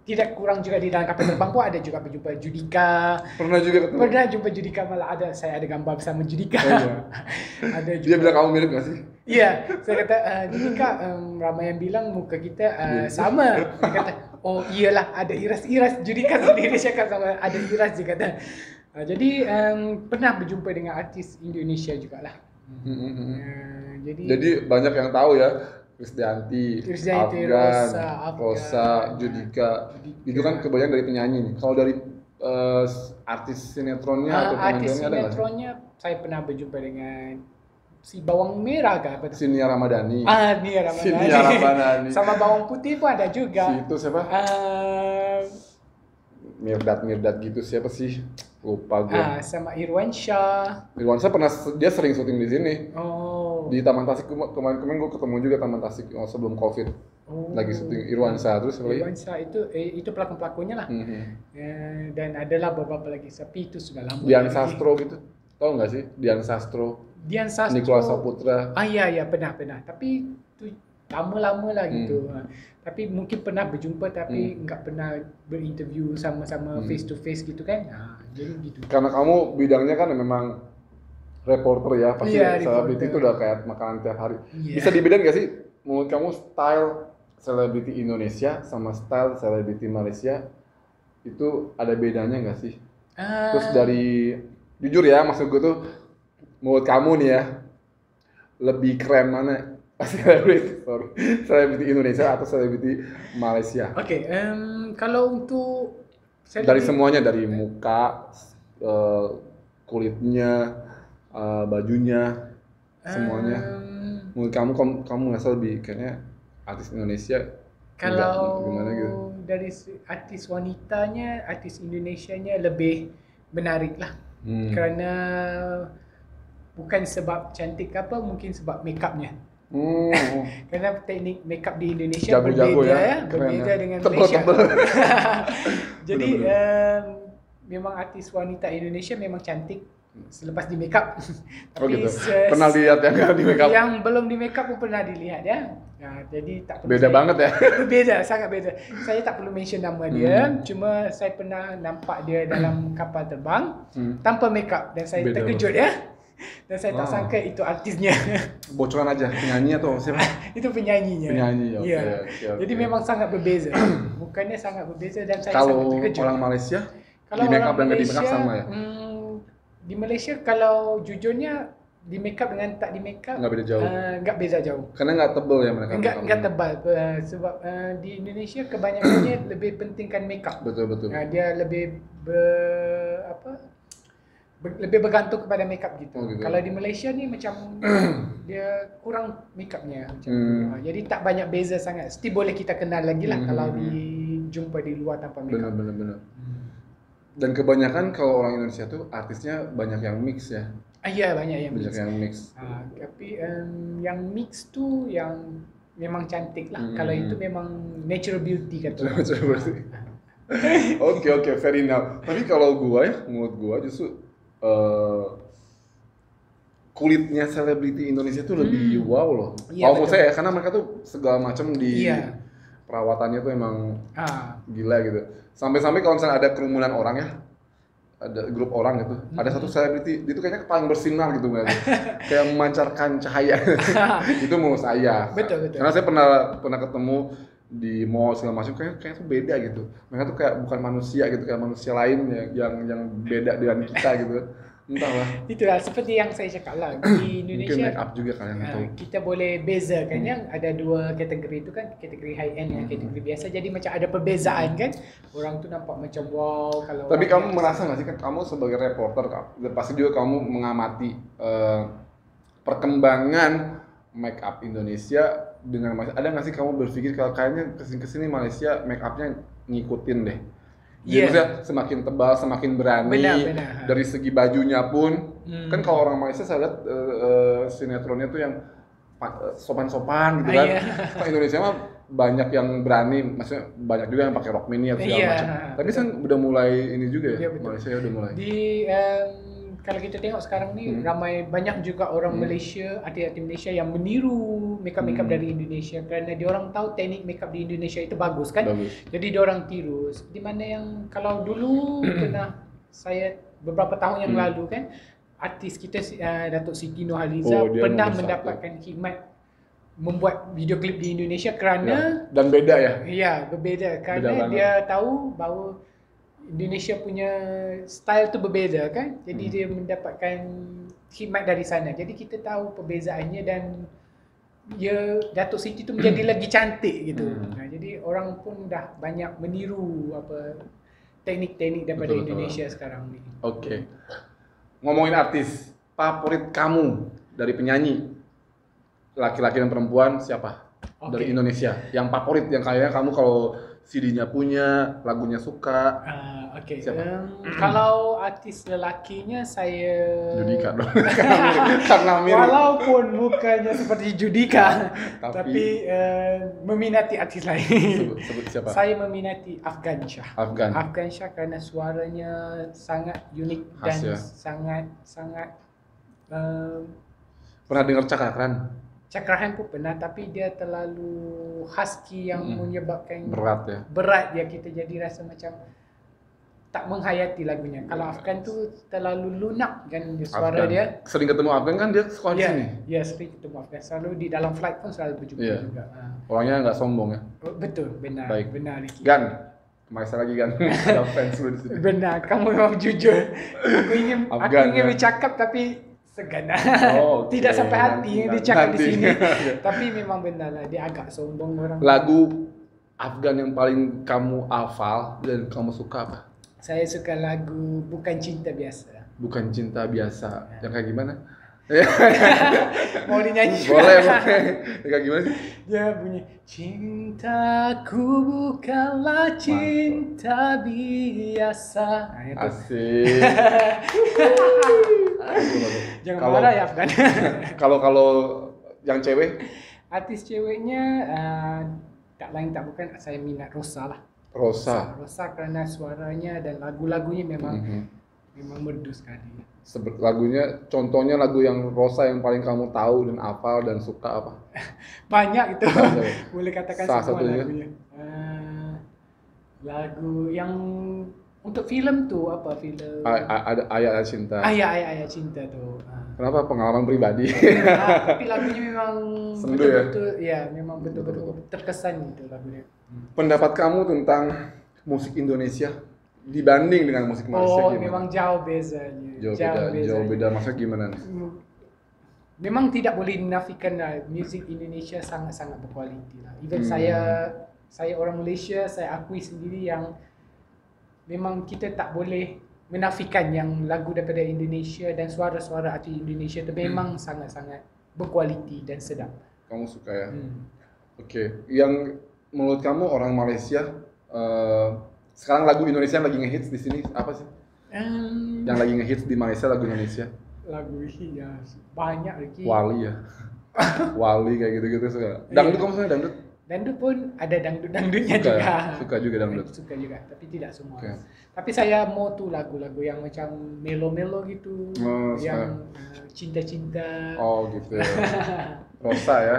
Speaker 2: tidak kurang juga di dalam kapal terbang pun ada juga berjumpa Judika.
Speaker 1: Pernah juga ketemu?
Speaker 2: Pernah jumpa Judika, malah saya ada gambar bersama Judika. Ada juga.
Speaker 1: Dia bilang kamu mirip nggak sih?
Speaker 2: Iya, saya kata Judika, ramai yang bilang muka kita sama. Dia kata, oh iyalah, ada iras-iras. Judika sendiri cakap sama, ada iras dia kata. Jadi pernah berjumpa dengan artis Indonesia jugalah.
Speaker 1: Jadi banyak yang tahu ya Krisdayanti,
Speaker 2: Krisdayanti,
Speaker 1: Afgan,
Speaker 2: Rosa,
Speaker 1: Rosa, Judika. Itu kan kebanyakan dari penyanyi nih. Kalau dari artis sinetronnya atau
Speaker 2: artis
Speaker 1: penampilannya ada nggak sih?
Speaker 2: sinetronnya saya pernah berjumpa dengan si Bawang Merah kah?
Speaker 1: Nia Ramadhani.
Speaker 2: Nia Ramadhani.
Speaker 1: Nia Ramadhani.
Speaker 2: Sama Bawang Putih pun ada juga.
Speaker 1: Si itu siapa? Mirdad gitu siapa sih? Lupa gue.
Speaker 2: Sama Irwan Shah.
Speaker 1: Irwan Shah dia sering syuting di sini.
Speaker 2: Oh.
Speaker 1: Di Taman Tasik kemarin gue ketemu juga Taman Tasik sebelum Covid. Lagi syuting Irwan Shah terus
Speaker 2: Irwan Shah itu pelakon-pelakonnya lah. Dan adalah beberapa lagi, tapi itu sudah lama.
Speaker 1: Dian Sastro gitu. Tahu nggak sih? Dian Sastro. Nicholas Saputra.
Speaker 2: Iya pernah. Tapi itu lama-lama lah gitu. Tapi mungkin pernah berjumpa tapi nggak pernah berinterview sama-sama face to face gitu kan. Jadi gitu.
Speaker 1: Karena kamu bidangnya kan memang reporter ya, pasti selebriti itu udah kayak makanan tiap hari. Bisa dibedain nggak sih menurut kamu style selebriti Indonesia sama style selebriti Malaysia itu ada bedanya nggak sih? Terus dari jujur ya, maksud gue tuh menurut kamu nih ya lebih keren mana? Selebriti Indonesia atau selebriti Malaysia?
Speaker 2: Oke, kalau untuk
Speaker 1: dari semuanya, dari muka, kulitnya, bajunya, semuanya. Menurut kamu ngerasa lebih kayaknya artis Indonesia?
Speaker 2: Kalau
Speaker 1: gimana gitu?
Speaker 2: Dari artis wanitanya, artis Indonesianya lebih menarik lah. Kerana bukan sebab cantik apa, mungkin sebab makeupnya. Karena teknik makeup di Indonesia berbeza ya, berbeza dengan Malaysia. Jadi memang artis wanita Indonesia memang cantik selepas di makeup. Tapi
Speaker 1: gitu. Pernah lihat yang di makeup?
Speaker 2: Yang belum di makeup pun pernah dilihat ya. Jadi tak perlu
Speaker 1: beda banget ya.
Speaker 2: Berbeza, sangat beda. Saya tak perlu mention nama dia, cuma saya pernah nampak dia dalam kapal terbang tanpa makeup dan saya terkejut ya. Dan saya tak sangka itu artisnya.
Speaker 1: Bocoran aja, penyanyi atau siapa?
Speaker 2: Itu penyanyinya.
Speaker 1: Penyanyi,
Speaker 2: iya.
Speaker 1: Okay.
Speaker 2: Jadi memang sangat berbeza. Bukannya sangat berbeza dan saya
Speaker 1: kalau
Speaker 2: sangat terkejut.
Speaker 1: Kalau orang Malaysia,
Speaker 2: kalau
Speaker 1: di make up dan nggak di make up sama ya?
Speaker 2: Di Malaysia kalau jujurnya di make up dengan tak di make up
Speaker 1: nggak beda jauh.
Speaker 2: Nggak beza jauh.
Speaker 1: Karena nggak tebal ya mereka.
Speaker 2: Nggak tebal sebab di Indonesia kebanyakannya lebih pentingkan make up.
Speaker 1: Betul.
Speaker 2: Dia lebih lebih bergantung kepada makeup gitu.
Speaker 1: Oh, gitu.
Speaker 2: Kalau di Malaysia ni macam dia kurang makeupnya macam jadi tak banyak beza sangat. Still boleh kita kenal lagi lah kalau dijumpa di luar tanpa makeup.
Speaker 1: Benar. Dan kebanyakan kalau orang Indonesia tuh artisnya banyak yang mix ya.
Speaker 2: Iya, banyak yang
Speaker 1: mix.
Speaker 2: Tapi yang mix tu yang memang cantik lah. Kalau itu memang natural beauty kata.
Speaker 1: Natural beauty. Oke, fair enough. Tapi kalau menurut gua justru kulitnya selebriti Indonesia tuh lebih wow loh. Kalau menurut saya ya, karena mereka tuh segala macam di perawatannya tuh emang gila gitu. Sampai-sampai kalau misalnya ada kerumunan orang ya, ada grup orang gitu, ada satu selebriti, dia tuh kayaknya paling bersinar gitu kan, kayak memancarkan cahaya. Itu menurut saya.
Speaker 2: Betul.
Speaker 1: Karena saya pernah ketemu di mall segala macam, kayak tuh beda gitu. Mereka tuh kayak bukan manusia gitu, kayak manusia lain yang beda dengan kita gitu. Entahlah.
Speaker 2: Itulah seperti yang saya cakap lah di Indonesia.
Speaker 1: Mungkin make up juga kalian tahu.
Speaker 2: Kita boleh bezakan yang ada dua kategori itu kan, kategori high end dan kategori biasa. Jadi macam ada perbezaan kan. Orang tu nampak macam wow kalau.
Speaker 1: Tapi kamu merasa nggak sih kan kamu sebagai reporter pasti juga kamu mengamati perkembangan make up Indonesia dengan Malaysia. Ada nggak sih kamu berpikir kalau kayaknya kesini Malaysia make upnya ngikutin deh? Jadi maksudnya semakin tebal, semakin berani.
Speaker 2: Benar.
Speaker 1: Dari segi bajunya pun, kan kalau orang Malaysia saya lihat sinetronnya tuh yang sopan-sopan gitu kan. Kalau Indonesia mah banyak yang berani, maksudnya banyak juga yang pakai rok mini atau segala macam. Tapi kan udah mulai ini juga ya, Malaysia udah mulai.
Speaker 2: Kalau kita tengok sekarang ni ramai banyak juga orang Malaysia, artis-artis Malaysia yang meniru makeup dari Indonesia kerana dia orang tahu teknik makeup di Indonesia itu bagus kan. Jadi dia orang tiru. Di mana yang kalau dulu pernah saya beberapa tahun yang lalu kan artis kita Datuk Siti Nurhaliza pernah mendapatkan khidmat membuat video klip di Indonesia kerana
Speaker 1: dan beda ya.
Speaker 2: Ya, berbeza kerana dia tahu bahawa Indonesia punya style tu berbeza kan. Jadi dia mendapatkan khidmat dari sana. Jadi kita tahu perbezaannya dan ya Datuk Siti tu menjadi lagi cantik gitu. Nah, jadi orang pun dah banyak meniru apa teknik-teknik daripada
Speaker 1: Betul.
Speaker 2: Indonesia sekarang ni.
Speaker 1: Oke. Ngomongin artis, favorit kamu dari penyanyi laki-laki dan perempuan siapa? Dari Indonesia. Yang favorit yang kayaknya kamu kalau CD-nya punya, lagunya suka.
Speaker 2: Okey.
Speaker 1: Siapa?
Speaker 2: Kalau artis lelakinya saya
Speaker 1: Judika dong. Karena mirip.
Speaker 2: walaupun mukanya seperti Judika
Speaker 1: Tapi-
Speaker 2: tapi meminati artis lain.
Speaker 1: Sebut siapa?
Speaker 2: Saya meminati Afgan Shah.
Speaker 1: Afgan.
Speaker 2: Afgan Shah kerana suaranya sangat unik
Speaker 1: Khas,
Speaker 2: dan
Speaker 1: ya?
Speaker 2: sangat
Speaker 1: Pernah dengar cakaran?
Speaker 2: Cakrahan pun pernah, tapi dia terlalu husky yang menyebabkan
Speaker 1: Berat ya.
Speaker 2: dia kita jadi rasa macam tak menghayati lagunya. Kalau Afgan tu terlalu lunak kan dia suara
Speaker 1: Afgan.
Speaker 2: dia.
Speaker 1: Sering ketemu Afgan kan dia sekolah di
Speaker 2: Ya,
Speaker 1: sini.
Speaker 2: ya sering ketemu Afgan. Selalu di dalam flight pun selalu berjumpa
Speaker 1: Iya.
Speaker 2: juga.
Speaker 1: Orangnya nggak sombong ya.
Speaker 2: Betul, benar.
Speaker 1: Baik.
Speaker 2: Benar Ricky.
Speaker 1: Gan, Maisa lagi Gan. Ada fans lu di sini.
Speaker 2: Benar, kamu memang jujur. Aku ingin
Speaker 1: Afgan, ya?
Speaker 2: bercakap tapi segan.
Speaker 1: Oh, oke.
Speaker 2: Tidak sampai hati yang dicakap di
Speaker 1: Nanti.
Speaker 2: sini. Tapi memang benar lah, dia agak sombong orang.
Speaker 1: Lagu Afgan yang paling kamu hafal dan kamu suka apa?
Speaker 2: Saya suka lagu Bukan Cinta Biasa.
Speaker 1: Bukan cinta biasa. Yang kayak gimana?
Speaker 2: Mau dinyanyi?
Speaker 1: Boleh. Yang kayak gimana sih?
Speaker 2: Dia bunyi cintaku bukanlah cinta biasa. Nah, itu.
Speaker 1: Asik.
Speaker 2: Jangan
Speaker 1: Kalau-
Speaker 2: marah ya Afgan.
Speaker 1: Kalau yang cewek
Speaker 2: Artis ceweknya tak lain tak bukan saya minat Rosa lah.
Speaker 1: Rosa.
Speaker 2: Rosa kerana suaranya dan lagu-lagunya memang
Speaker 1: Mhm.
Speaker 2: memang merdu sekali.
Speaker 1: Lagunya, contohnya lagu yang Rosa yang paling kamu tahu dan hafal dan suka apa?
Speaker 2: Banyak itu.
Speaker 1: Banyak.
Speaker 2: Boleh katakan
Speaker 1: Salah
Speaker 2: semua
Speaker 1: satunya.
Speaker 2: lagunya. Lagu yang untuk filem tu apa filem?
Speaker 1: Ada Ayat Cinta.
Speaker 2: Ayat Cinta tu.
Speaker 1: Kenapa? Pengalaman pribadi.
Speaker 2: Tapi lagunya memang
Speaker 1: Sendu ya?
Speaker 2: betul-betul memang betul-betul terkesan gitu lagunya.
Speaker 1: Pendapat kamu tentang musik Indonesia dibanding dengan musik Malaysia
Speaker 2: Oh,
Speaker 1: gimana?
Speaker 2: memang jauh bezanya.
Speaker 1: Jauh beda. Maksudnya gimana?
Speaker 2: Memang tidak boleh dinafikan lah, musik Indonesia sangat-sangat berkualiti lah. Even saya orang Malaysia, saya akui sendiri yang memang kita tak boleh menafikan yang lagu daripada Indonesia dan suara-suara artis Indonesia itu memang sangat-sangat berkualiti dan sedap.
Speaker 1: Kamu suka ya? Oke. Yang menurut kamu orang Malaysia sekarang lagu Indonesia yang lagi ngehits di sini apa sih? Yang lagi ngehits di Malaysia lagu Indonesia?
Speaker 2: Lagu ini ya banyak lagi.
Speaker 1: Wali ya. Wali kayak gitu-gitu suka. Dangdut kamu suka dangdut?
Speaker 2: Dangdut pun ada dangdut-dangdutnya
Speaker 1: Suka
Speaker 2: juga.
Speaker 1: ya? Suka juga dangdut.
Speaker 2: Suka juga, tapi tidak semua.
Speaker 1: Oke.
Speaker 2: Tapi saya mau tuh lagu-lagu yang macam melo-melo gitu,
Speaker 1: Oh,
Speaker 2: yang cinta-cinta.
Speaker 1: Oh gitu ya. Rosa ya.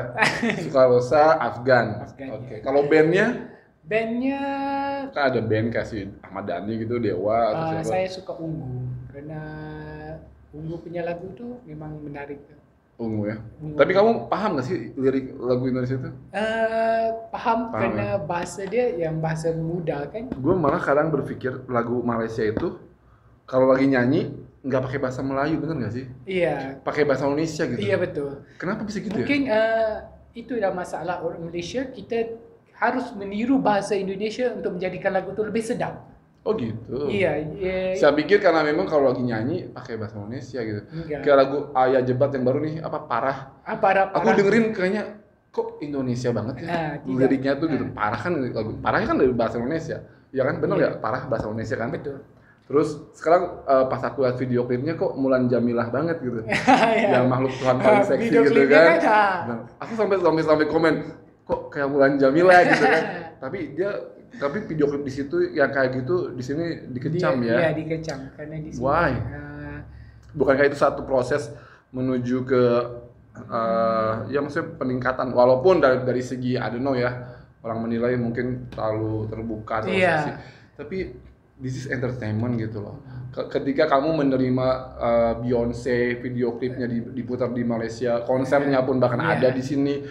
Speaker 1: Suka Rosa, Afgan.
Speaker 2: Afgan,
Speaker 1: Oke.
Speaker 2: ya.
Speaker 1: Kalau bandnya?
Speaker 2: Bandnya
Speaker 1: Kan ada band kasih Ahmad Dhani gitu, Dewa atau siapa?
Speaker 2: saya suka Ungu karena Ungu punya lagu tuh memang menarik.
Speaker 1: Ungu ya.
Speaker 2: Ungu.
Speaker 1: Tapi kamu paham gak sih lirik lagu Indonesia itu?
Speaker 2: Paham
Speaker 1: Paham,
Speaker 2: karena bahasa dia yang bahasa muda kan.
Speaker 1: Gue malah kadang berpikir lagu Malaysia itu kalau lagi nyanyi nggak pakai bahasa Melayu, bener nggak sih?
Speaker 2: Iya,
Speaker 1: Pakai bahasa Indonesia gitu.
Speaker 2: iya betul.
Speaker 1: Kenapa bisa gitu ya?
Speaker 2: Mungkin itu dah masalah orang Malaysia, kita harus meniru bahasa Indonesia untuk menjadikan lagu itu lebih sedap.
Speaker 1: Oh gitu.
Speaker 2: Iya,
Speaker 1: Saya pikir karena memang kalau lagi nyanyi pakai bahasa Indonesia gitu.
Speaker 2: Enggak.
Speaker 1: Kayak lagu Ayah Jebat yang baru nih, apa Parah.
Speaker 2: Parah.
Speaker 1: Aku dengerin kayaknya kok Indonesia banget ya.
Speaker 2: Tidak.
Speaker 1: Liriknya tuh gitu. Parah kan lagu. Parahnya kan dari bahasa Indonesia. Ya kan bener
Speaker 2: Iya.
Speaker 1: nggak? Parah bahasa Indonesia kan?
Speaker 2: Betul.
Speaker 1: Terus sekarang pas aku lihat video klipnya kok Mulan Jamilah banget gitu.
Speaker 2: Iya.
Speaker 1: Yang makhluk Tuhan paling seksi
Speaker 2: Video
Speaker 1: gitu
Speaker 2: klipnya
Speaker 1: kan.
Speaker 2: kan,
Speaker 1: Nah, aku sampai komen kok kayak Mulan Jamilah gitu kan. Tapi video klip di situ yang kayak gitu di sini dikecam ya.
Speaker 2: Iya, dikecam karena di sini.
Speaker 1: Why? Bukankah itu satu proses menuju ke ya maksudnya peningkatan walaupun dari segi I don't know ya, orang menilai mungkin terlalu terbuka terlalu
Speaker 2: Iya.
Speaker 1: seksi. Tapi this is entertainment gitu loh. Ketika kamu menerima Beyonce video klipnya diputar di Malaysia, konsernya pun bahkan
Speaker 2: Iya.
Speaker 1: ada di sini,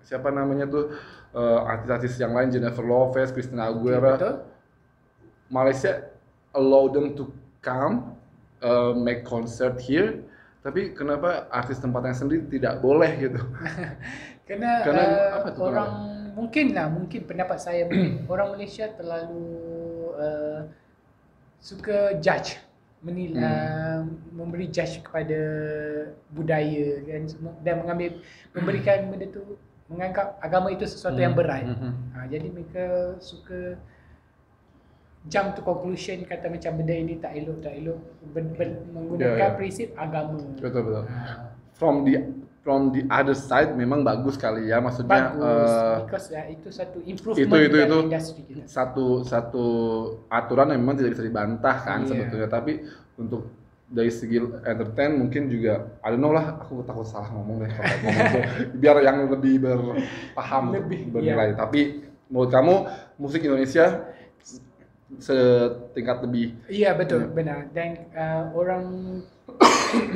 Speaker 1: siapa namanya tuh artis-artis yang lain, Jennifer Lopez, Christina Aguilera,
Speaker 2: Betul.
Speaker 1: Malaysia allow them to come make concert here Tapi kenapa artis tempatnya sendiri tidak boleh gitu?
Speaker 2: Karena
Speaker 1: apa tuh
Speaker 2: orang
Speaker 1: kenapa?
Speaker 2: mungkin pendapat saya mungkin orang Malaysia terlalu suka judge, memberi judge kepada budaya kan semua, dan memberikan benda tu, menganggap agama itu sesuatu yang berat. Jadi mereka suka jump to conclusion, kata macam benda ini tak elok menggunakan prinsip agama.
Speaker 1: Betul. From the other side memang bagus kali ya, maksudnya
Speaker 2: because itu satu improvement dalam industri kita.
Speaker 1: Satu aturan yang memang tidak bisa dibantah kan sebetulnya, tapi untuk dari segi entertain mungkin juga I don't know lah, aku takut salah ngomong deh kalau ngomong tuh, biar yang lebih berpaham, bernilai. Tapi menurut kamu musik Indonesia setingkat lebih?
Speaker 2: Iya betul, benar. Dan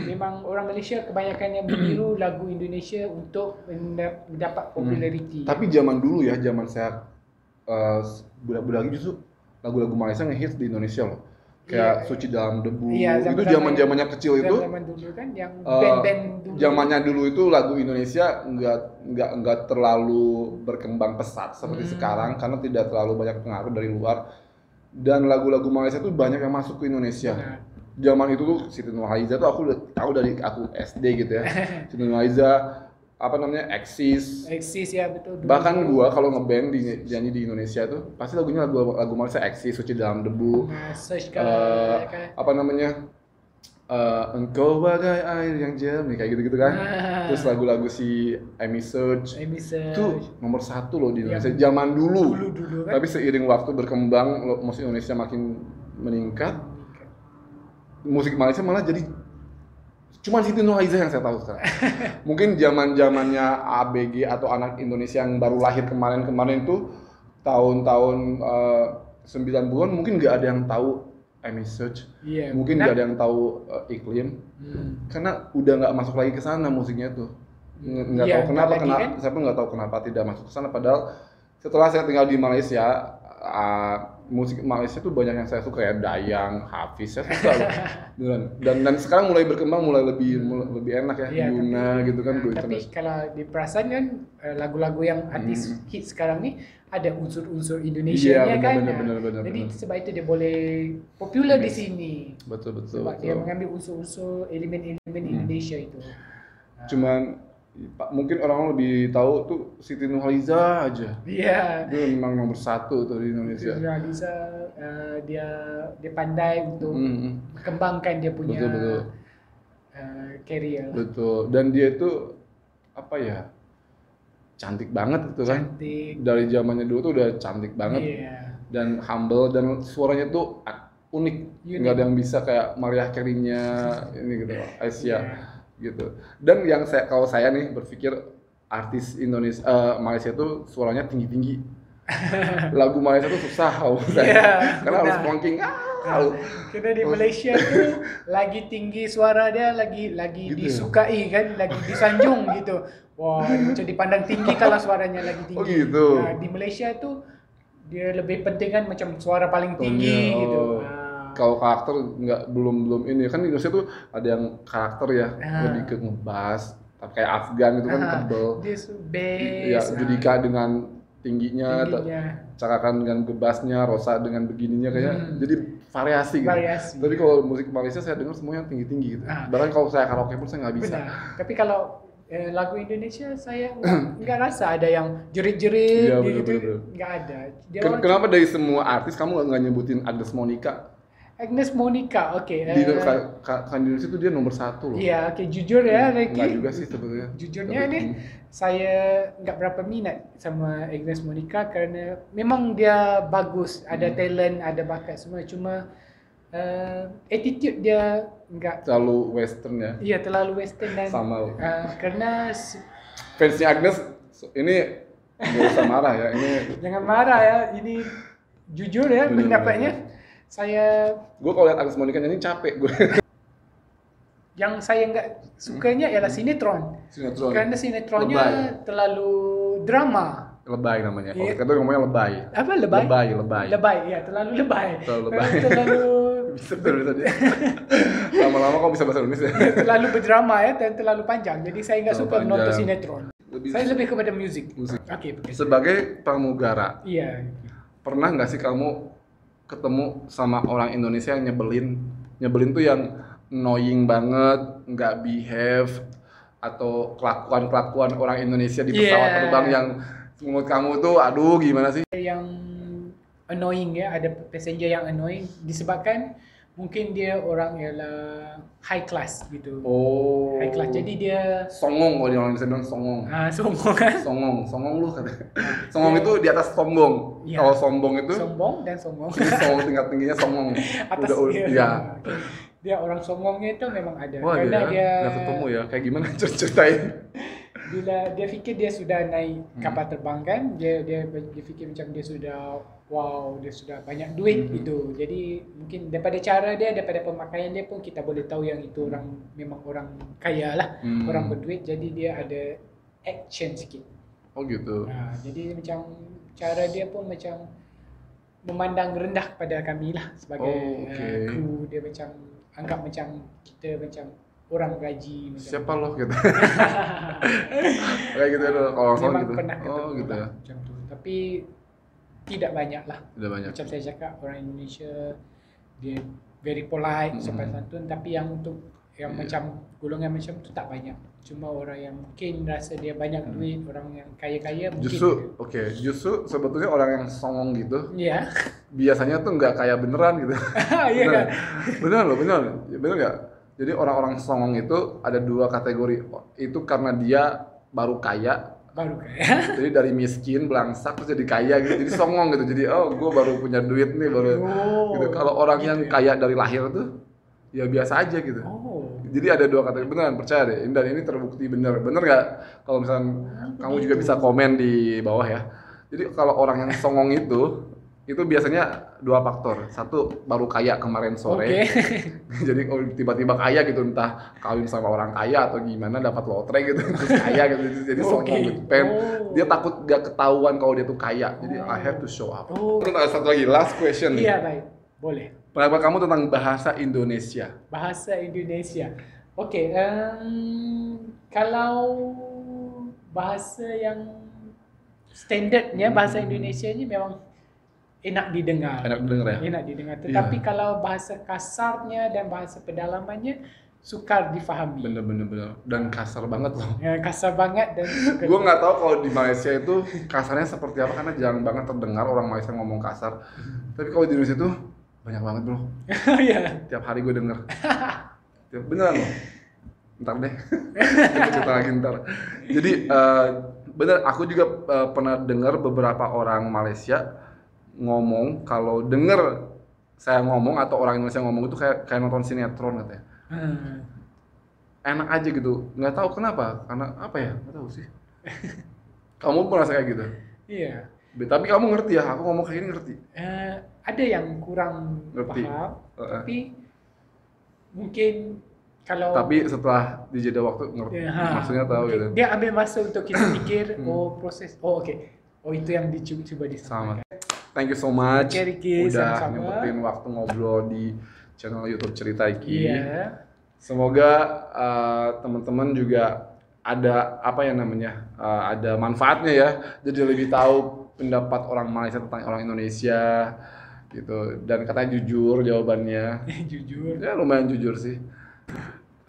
Speaker 2: memang orang Malaysia kebanyakan yang meniru lagu Indonesia untuk mendapat populariti.
Speaker 1: Tapi zaman dulu ya, zaman saya budak-budak lagi, justru lagu-lagu Malaysia ngehits di Indonesia loh. Kayak Suci Dalam Debu. Itu zaman-zamannya kecil itu.
Speaker 2: Zaman dulu kan yang band-band dulu.
Speaker 1: Zamannya dulu itu lagu Indonesia nggak terlalu berkembang pesat seperti sekarang, karena tidak terlalu banyak pengaruh dari luar. Dan lagu-lagu Malaysia tuh banyak yang masuk ke Indonesia. Zaman itu tuh Siti Nurhaliza tuh aku udah tahu dari aku SD gitu ya. Siti Nurhaliza, apa namanya, Eksis
Speaker 2: ya betul.
Speaker 1: Bahkan gua kalau ngeband nyanyi di Indonesia tuh pasti lagunya lagu Malaysia, Eksis, Suci Dalam Debu. Apa namanya? Engkau bagai air yang jernih, kayak gitu-gitu kan. Terus lagu-lagu si Amy Search itu nomor 1 loh di Indonesia zaman dulu kan? Tapi seiring waktu berkembang, musik Indonesia makin meningkat, musik Malaysia malah jadi cuma Siti Nurhaliza yang saya tahu sekarang. Mungkin zaman-zamannya ABG atau anak Indonesia yang baru lahir kemarin tuh tahun-tahun 90-an, mungkin nggak ada yang tahu Amy Search, mungkin nggak ada yang tahu Iklim, karena udah nggak masuk lagi ke sana musiknya tuh. Nggak tahu kenapa, saya pun nggak tahu kenapa tidak masuk ke sana. Padahal setelah saya tinggal di Malaysia, musik Malaysia tuh banyak yang saya suka ya, Dayang, Hafiz, saya suka dan sekarang mulai berkembang, mulai lebih enak ya, Yuna gitu kan.
Speaker 2: Tapi kalau di perasaan kan lagu-lagu yang artis hit sekarang nih ada unsur-unsur Indonesia-nya kan.
Speaker 1: Benar.
Speaker 2: Jadi sebab itu dia boleh popular di sini.
Speaker 1: Betul.
Speaker 2: Sebab dia mengambil unsur-unsur elemen-elemen Indonesia itu.
Speaker 1: Cuman mungkin orang lebih tahu tuh Siti Nurhaliza aja.
Speaker 2: Iya.
Speaker 1: Itu memang nomor 1 tuh di Indonesia.
Speaker 2: Siti Nurhaliza, dia pandai untuk kembangkan dia punya career.
Speaker 1: Betul. Dan dia itu apa ya? Cantik banget gitu kan.
Speaker 2: Cantik.
Speaker 1: Dari zamannya dulu tuh udah cantik banget. Dan humble, dan suaranya tuh unik. Nggak ada yang bisa kayak Mariah Carey-nya ini gitu, Asia. Gitu. Dan yang kalau saya nih berpikir artis Indonesia, Malaysia tuh suaranya tinggi-tinggi. Lagu Malaysia tuh susah karena harus plonking.
Speaker 2: Karena di Malaysia tuh lagi tinggi suara dia, lagi gitu disukai kan, lagi disanjung gitu. Wah, macam dipandang tinggi kalau suaranya lagi tinggi.
Speaker 1: Oh gitu.
Speaker 2: Nah, di Malaysia tuh dia lebih penting kan macam suara paling tinggi gitu.
Speaker 1: Kalau karakter belum ini kan, di Indonesia tuh ada yang karakter ya, lebih ke ngebass, kayak Afgan itu kan tebel.
Speaker 2: Dia
Speaker 1: Judika dengan tingginya, Cakakan dengan ngebassnya, Rosa dengan begininya, kayak jadi variasi gitu. Tapi kalau musik Malaysia saya dengar semuanya tinggi-tinggi gitu. Bahkan kalau saya karaoke pun saya nggak bisa.
Speaker 2: Tapi kalau lagu Indonesia saya nggak rasa ada yang jerit-jerit gitu, nggak ada.
Speaker 1: Kenapa dari semua artis kamu nggak nyebutin Agnes Monica?
Speaker 2: Agnes Monica, oke.
Speaker 1: Di Indonesia itu dia nomor 1 loh.
Speaker 2: Iya, oke, jujur ya, Ricky.
Speaker 1: Enggak juga sih sebetulnya.
Speaker 2: Jujurnya nih, saya nggak berapa minat sama Agnes Monica karena memang dia bagus, ada talent, ada bakat semua. Cuma attitude dia nggak
Speaker 1: terlalu western ya.
Speaker 2: Iya, terlalu western dan
Speaker 1: sama.
Speaker 2: Karena
Speaker 1: fansnya Agnes ini nggak usah marah ya. Ini
Speaker 2: jangan marah ya. Ini jujur ya pendapatnya.
Speaker 1: Gue kalau lihat Agnes Monica nyanyi capek gue.
Speaker 2: Yang saya nggak sukanya ialah sinetron. Karena sinetronnya terlalu drama.
Speaker 1: Lebay namanya. Kalau kita ngomongnya lebay.
Speaker 2: Apa lebay?
Speaker 1: Lebay.
Speaker 2: Lebay, ya terlalu lebay.
Speaker 1: Terlalu lebay.
Speaker 2: Terlalu
Speaker 1: Bisa dia. Lama-lama kok bisa bahasa Indonesia.
Speaker 2: Terlalu berdrama ya dan terlalu panjang. Jadi saya nggak
Speaker 1: Terlalu
Speaker 2: suka menonton
Speaker 1: panjang.
Speaker 2: sinetron. Saya lebih kepada musik. Oke.
Speaker 1: Sebagai pramugara,
Speaker 2: Iya.
Speaker 1: pernah nggak sih kamu ketemu sama orang Indonesia yang nyebelin tuh yang annoying banget, nggak behave, atau kelakuan orang Indonesia di pesawat terbang yang menurut kamu tuh aduh gimana sih?
Speaker 2: Yang annoying ya, ada passenger yang annoying disebabkan mungkin dia orang ialah high class gitu.
Speaker 1: Oh.
Speaker 2: High class. Jadi dia
Speaker 1: songong, kalau orang Indonesia bilang songong.
Speaker 2: sombong kan?
Speaker 1: Songong lu kata. Songong itu di atas sombong.
Speaker 2: Ya.
Speaker 1: Kalau sombong itu
Speaker 2: sombong dan songong.
Speaker 1: Sombong tingkat tingginya songong.
Speaker 2: Atas dia.
Speaker 1: Iya.
Speaker 2: Dia orang songongnya itu memang ada.
Speaker 1: Wah,
Speaker 2: karena dia
Speaker 1: nggak ketemu ya. Kayak gimana ceritain?
Speaker 2: Bila dia fikir dia sudah naik kapal terbang kan, dia fikir macam dia sudah dia sudah banyak duit gitu. Jadi mungkin daripada cara dia, daripada pemakaian dia pun kita boleh tahu yang itu orang memang orang kaya lah, orang berduit. Jadi dia ada action sikit.
Speaker 1: Oh gitu.
Speaker 2: Nah, jadi macam cara dia pun macam memandang rendah pada kami lah sebagai kru. Dia macam anggap macam kita macam orang gaji macam
Speaker 1: siapa lo gitu. Kayak gitu kalau soal gitu.
Speaker 2: Pernah ketemu
Speaker 1: gitu ya.
Speaker 2: macam tu. Tapi tidak banyak lah.
Speaker 1: Tidak banyak.
Speaker 2: Macam saya cakap orang Indonesia dia very polite, sopan santun, tapi yang untuk yang macam golongan macam tu tak banyak. Cuma orang yang mungkin rasa dia banyak duit, orang yang kaya-kaya mungkin.
Speaker 1: Justru sebetulnya orang yang songong gitu.
Speaker 2: Iya.
Speaker 1: Biasanya tuh nggak kaya beneran gitu.
Speaker 2: Iya kan?
Speaker 1: Bener nggak? Jadi orang-orang songong itu ada dua kategori. Itu karena dia baru kaya. Jadi dari miskin, belangsak terus jadi kaya gitu. Jadi songong gitu. Jadi gue baru punya duit nih gitu. Kalau orang yang kaya dari lahir tuh ya biasa aja gitu. Jadi ada dua kategori, beneran percaya deh. Dan ini terbukti bener nggak? Kalau misalnya kamu juga bisa komen di bawah ya. Jadi kalau orang yang songong itu biasanya dua faktor. Satu, baru kaya kemarin sore. Jadi kalau tiba-tiba kaya gitu, entah kawin sama orang kaya atau gimana, dapat lotre gitu, terus kaya gitu. Jadi songong gitu. Dia takut gak ketahuan kalau dia tuh kaya. Jadi I have to show up. Terus ada satu lagi, last question nih.
Speaker 2: Iya, baik. Boleh.
Speaker 1: Pendapat kamu tentang bahasa Indonesia?
Speaker 2: Bahasa Indonesia. Oke, kalau bahasa yang standardnya bahasa Indonesia ini memang enak didengar. Enak didengar. Tetapi kalau bahasa kasarnya dan bahasa pedalamannya sukar difahami.
Speaker 1: Bener. Dan kasar banget loh.
Speaker 2: Ya, kasar banget dan
Speaker 1: gue nggak tahu kalau di Malaysia itu kasarnya seperti apa karena jarang banget terdengar orang Malaysia ngomong kasar. Tapi kalau di Indonesia tuh banyak banget bro.
Speaker 2: Iya.
Speaker 1: Tiap hari gue denger. Beneran loh. Ntar deh. Cerita lagi ntar. Jadi bener, aku juga pernah dengar beberapa orang Malaysia ngomong kalau denger saya ngomong atau orang Indonesia ngomong itu kayak nonton sinetron katanya. Enak aja gitu, nggak tahu kenapa, karena apa ya, nggak tahu sih. Kamu merasa kayak gitu?
Speaker 2: Iya.
Speaker 1: Tapi kamu ngerti ya, aku ngomong kayak gini ngerti?
Speaker 2: Ada yang kurang paham, tapi mungkin kalau.
Speaker 1: Tapi setelah di jeda waktu ngerti, maksudnya tahu gitu.
Speaker 2: Dia ambil masa untuk kita pikir, proses, oke. Itu yang dicoba disampaikan.
Speaker 1: Thank you so much
Speaker 2: Ricky,
Speaker 1: udah
Speaker 2: sama-sama.
Speaker 1: nyempetin waktu ngobrol di channel YouTube Cerita Iki.
Speaker 2: Iya.
Speaker 1: Semoga teman-teman juga ada apa ya namanya, ada manfaatnya ya. Jadi lebih tahu pendapat orang Malaysia tentang orang Indonesia gitu. Dan katanya jujur jawabannya.
Speaker 2: Jujur.
Speaker 1: Ya lumayan jujur sih.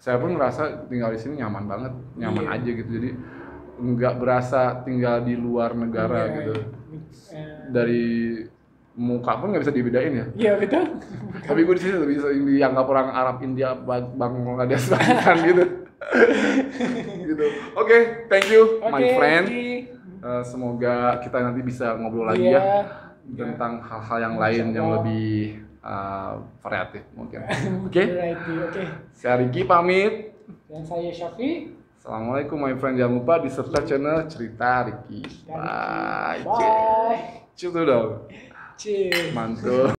Speaker 1: Saya pun ngerasa tinggal di sini nyaman banget, nyaman aja gitu. Jadi nggak berasa tinggal di luar negara gitu. Dari muka pun nggak bisa dibedain ya.
Speaker 2: Iya betul.
Speaker 1: Tapi gue di sini lebih sering dianggap orang Arab, India, Bangladesh kan gitu. Gitu. Oke, thank you my friend. Semoga kita nanti bisa ngobrol lagi ya tentang hal-hal yang lain yang lebih variatif mungkin. Oke. Saya Ricky pamit.
Speaker 2: Dan saya Syafiq.
Speaker 1: Assalamualaikum my friend, jangan lupa di subscribe channel Cerita Ricky. Bye.
Speaker 2: Bye.
Speaker 1: Cium dong.
Speaker 2: Cheers.
Speaker 1: Mantul.